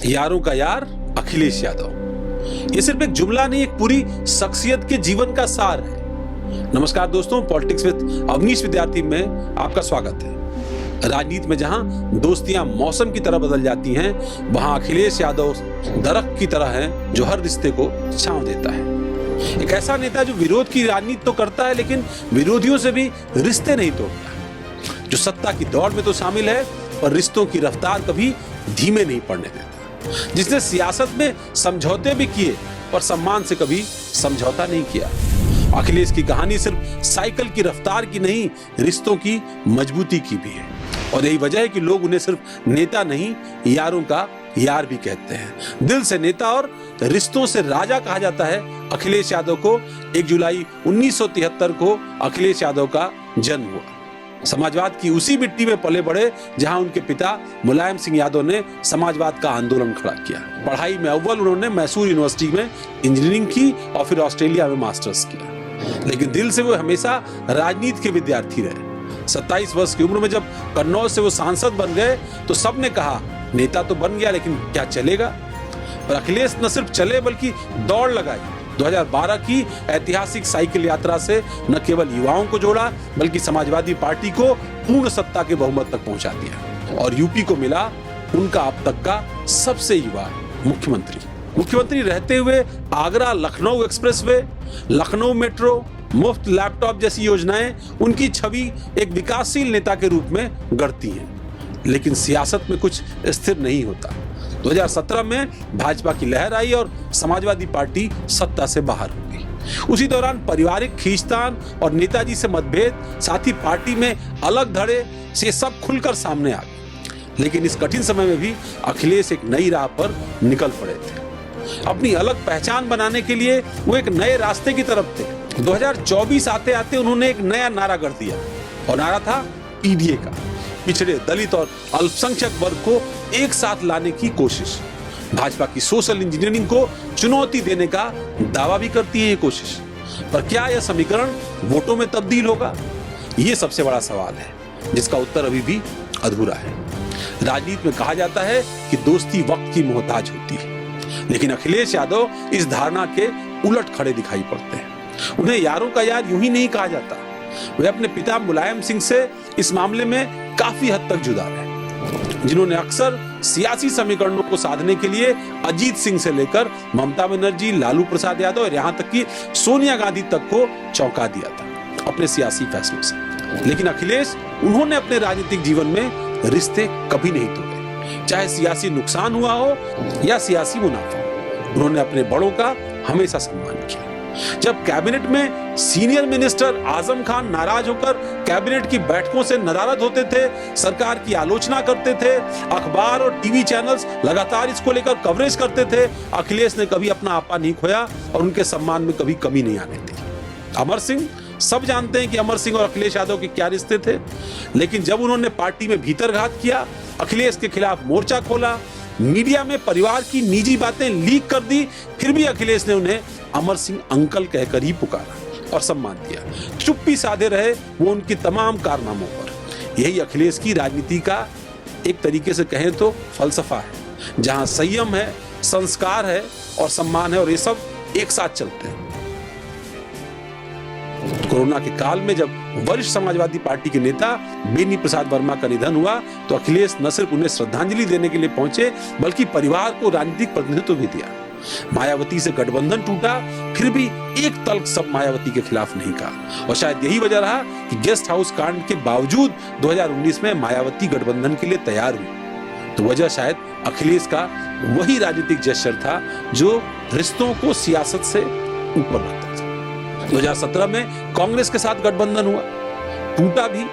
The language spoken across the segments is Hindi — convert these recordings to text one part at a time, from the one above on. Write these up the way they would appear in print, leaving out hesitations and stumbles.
यारों का यार अखिलेश यादव। ये सिर्फ एक जुमला नहीं, एक पूरी शख्सियत के जीवन का सार है। नमस्कार दोस्तों, पॉलिटिक्स विद अवनीश विद्यार्थी में आपका स्वागत है। राजनीति में जहां दोस्तियां मौसम की तरह बदल जाती हैं, वहां अखिलेश यादव दरख्त की तरह हैं जो हर रिश्ते को छांव देता है। एक ऐसा नेता जो विरोध की राजनीति तो करता है लेकिन विरोधियों से भी रिश्ते नहीं तोड़ता, जो सत्ता की दौड़ में तो शामिल है पर रिश्तों की रफ्तार कभी धीमे नहीं पड़ने देता, जिसने सियासत में समझौते भी किए पर सम्मान से कभी समझौता नहीं किया। अखिलेश की कहानी सिर्फ साइकिल की रफ्तार की नहीं, रिश्तों की मजबूती की भी है। और यही वजह है कि लोग उन्हें सिर्फ नेता नहीं, यारों का यार भी कहते हैं। दिल से नेता और रिश्तों से राजा कहा जाता है अखिलेश यादव को। 1 जुलाई 1973 को अखिलेश यादव का जन्म हुआ। समाजवाद की उसी मिट्टी में पले बढ़े जहां उनके पिता मुलायम सिंह यादव ने समाजवाद का आंदोलन खड़ा किया। पढ़ाई में अव्वल उन्होंने मैसूर यूनिवर्सिटी में इंजीनियरिंग की और फिर ऑस्ट्रेलिया में मास्टर्स किया, लेकिन दिल से वो हमेशा राजनीति के विद्यार्थी रहे। 27 वर्ष की उम्र में जब कन्नौज से वो सांसद बन गए तो सबने कहा नेता तो बन गया लेकिन क्या चलेगा। पर अखिलेश न सिर्फ चले बल्कि दौड़ लगाई। 2012 की ऐतिहासिक साइकिल यात्रा से न केवल युवाओं को जोड़ा बल्कि समाजवादी पार्टी को पूर्ण सत्ता के बहुमत तक पहुंचा दिया। और यूपी को मिला उनका अब तक का सबसे युवा मुख्यमंत्री रहते हुए आगरा लखनऊ एक्सप्रेसवे, लखनऊ मेट्रो, मुफ्त लैपटॉप जैसी योजनाएं उनकी छवि एक विकासशील नेता के रूप में गढ़ती हैं। लेकिन सियासत में कुछ स्थिर नहीं होता। 2017 में भाजपा की लहर आई और समाजवादी पार्टी सत्ता से बाहर हो गई। उसी दौरान पारिवारिक खींचतान और नेताजी से मतभेद, साथ ही पार्टी में अलग धड़े से सब खुलकर सामने आ गए। लेकिन इस कठिन समय में भी अखिलेश एक नई राह पर निकल पड़े थे। अपनी अलग पहचान बनाने के लिए वो एक नए रास्ते की तरफ थे। 2024 आते आते उन्होंने एक नया नारा गढ़ दिया और नारा था पीडीए का। पिछड़े, दलित और अल्पसंख्यक वर्ग को एक साथ लाने की कोशिश। भाजपा की सोशल इंजीनियरिंग को चुनौती देने का दावा भी करती है ये कोशिश। पर क्या यह समीकरण वोटों में तब्दील होगा? ये सबसे बड़ा सवाल है जिसका उत्तर अभी भी अधूरा है। राजनीति में कहा जाता है कि दोस्ती वक्त की मोहताज होती है, लेकिन अखिलेश यादव इस धारणा के उलट खड़े दिखाई पड़ते हैं। उन्हें यारों का यार यूं ही नहीं कहा जाता। वे अपने पिता मुलायम सिंह से इस मामले में काफी हद तक जुदा है, जिन्होंने अक्सर सियासी समीकरणों को साधने के लिए अजीत सिंह से लेकर ममता बनर्जी, लालू प्रसाद यादव और यहां तक कि सोनिया गांधी तक को चौंका दिया था अपने सियासी फैसलों से। लेकिन अखिलेश, उन्होंने अपने राजनीतिक जीवन में रिश्ते कभी नहीं तोड़े, चाहे सियासी नुकसान हुआ हो या सियासी मुनाफा। उन्होंने अपने बड़ों का हमेशा सम्मान किया। जब कैबिनेट में सीनियर मिनिस्टर आजम खान नाराज होकर कैबिनेट की बैठकों से नदारद होते थे, सरकार की आलोचना करते थे, अखबार और टीवी चैनल्स लगातार इसको लेकर कवरेज करते थे, अखिलेश ने कभी अपना आपा नहीं खोया और उनके सम्मान में कभी कमी नहीं आने दी। अमर सिंह, सब जानते हैं कि अमर सिंह और अखिलेश यादव के क्या रिश्ते थे, लेकिन जब उन्होंने पार्टी में भीतरघात किया, अखिलेश के खिलाफ मोर्चा खोला, मीडिया में परिवार की निजी बातें लीक कर दी, फिर भी अखिलेश ने उन्हें अमर सिंह अंकल कहकर ही पुकारा और सम्मान दिया। चुप्पी साधे रहे वो उनकी तमाम कारनामों पर। यही अखिलेश की राजनीति का एक तरीके से कहें तो फलसफा है, जहां संयम है, संस्कार है और सम्मान है, और ये सब एक साथ चलते हैं। कोरोना के काल में जब वरिष्ठ समाजवादी पार्टी के नेता बेनी प्रसाद वर्मा का निधन हुआ तो अखिलेश न सिर्फ उन्हें श्रद्धांजलि देने के लिए पहुंचे बल्कि परिवार को राजनीतिक प्रतिनिधित्व भी दिया। मायावती से गठबंधन टूटा, फिर भी एक तल्ख सब मायावती के खिलाफ नहीं कहा, और शायद यही वजह रहा कि गेस्ट हाउस कांड के बावजूद 2019 में मायावती गठबंधन के लिए तैयार हुई। तो वजह शायद अखिलेश का वही राजनीतिक जेस्चर था जो रिश्तों को सियासत से ऊपर रखता था। 2017 में कांग्रेस के साथ गठबंधन हुआ, टूटा भी,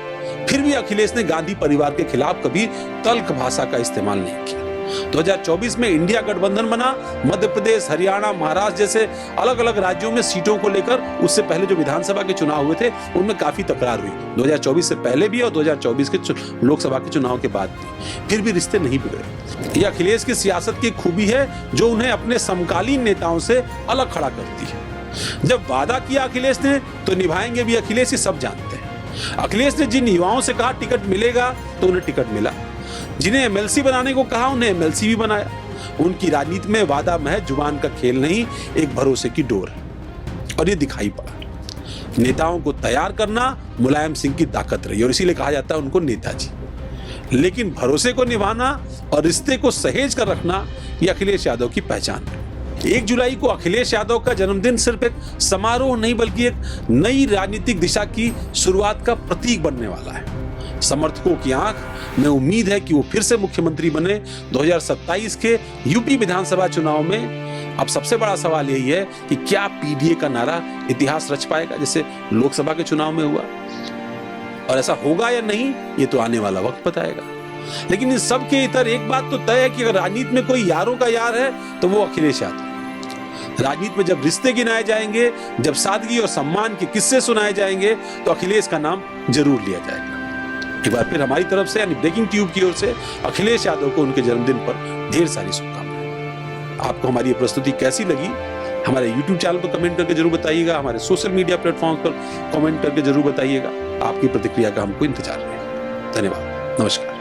फिर भी अखिलेश ने गांधी परिवार के खिलाफ कभी तल्ख भाषा का इस्तेमाल नहीं किया। 2024 में इंडिया गठबंधन बना। मध्य प्रदेश, हरियाणा, महाराष्ट्र जैसे अलग अलग राज्यों में सीटों को लेकर उससे पहले जो विधानसभा के चुनाव हुए थे उनमें काफी तकरार हुई, 2024 से पहले भी और 2024 के लोकसभा के चुनाव के बाद भी। फिर भी रिश्ते नहीं बिगड़े। यह अखिलेश की सियासत की खूबी है जो उन्हें अपने समकालीन नेताओं से अलग खड़ा करती है। जब वादा किया अखिलेश ने तो निभाएंगे भी अखिलेश, ही सब जानते हैं। अखिलेश ने जिन युवाओं से कहा टिकट मिलेगा तो उन्हें टिकट मिला, जिन्हें एमएलसी बनाने को कहा उन्हें एमएलसी भी बनाया। उनकी राजनीति में वादा महज जुबान का खेल नहीं, एक भरोसे की डोर है। और ये दिखाई पड़ा। नेताओं को तैयार करना मुलायम सिंह की ताकत रही और इसीलिए कहा जाता है उनको नेताजी। लेकिन भरोसे को निभाना और रिश्ते को सहेज कर रखना ये अखिलेश यादव की पहचान है। 1 जुलाई को अखिलेश यादव का जन्मदिन सिर्फ एक समारोह नहीं बल्कि एक नई राजनीतिक दिशा की शुरुआत का प्रतीक बनने वाला है। समर्थकों की आंख में उम्मीद है कि वो फिर से मुख्यमंत्री बने 2027 के यूपी विधानसभा चुनाव में। अब सबसे बड़ा सवाल यही है कि क्या पीडीए का नारा इतिहास रच पाएगा जैसे लोकसभा के चुनाव में हुआ, और ऐसा होगा या नहीं ये तो आने वाला वक्त बताएगा। लेकिन इन सब के इतर एक बात तो तय है कि अगर राजनीति में कोई यारों का यार है तो वो अखिलेश यादव। राजनीति में जब रिश्ते गिनाए जाएंगे, जब सादगी और सम्मान के किस्से सुनाए जाएंगे तो अखिलेश का नाम जरूर लिया जाएगा। एक बार फिर हमारी तरफ से यानी ब्रेकिंग ट्यूब की ओर से अखिलेश यादव को उनके जन्मदिन पर ढेर सारी शुभकामनाएं। आपको हमारी ये प्रस्तुति कैसी लगी हमारे YouTube चैनल पर कमेंट करके जरूर बताइएगा, हमारे सोशल मीडिया प्लेटफॉर्म पर कमेंट करके जरूर बताइएगा। आपकी प्रतिक्रिया का हमको इंतजार है। धन्यवाद, नमस्कार।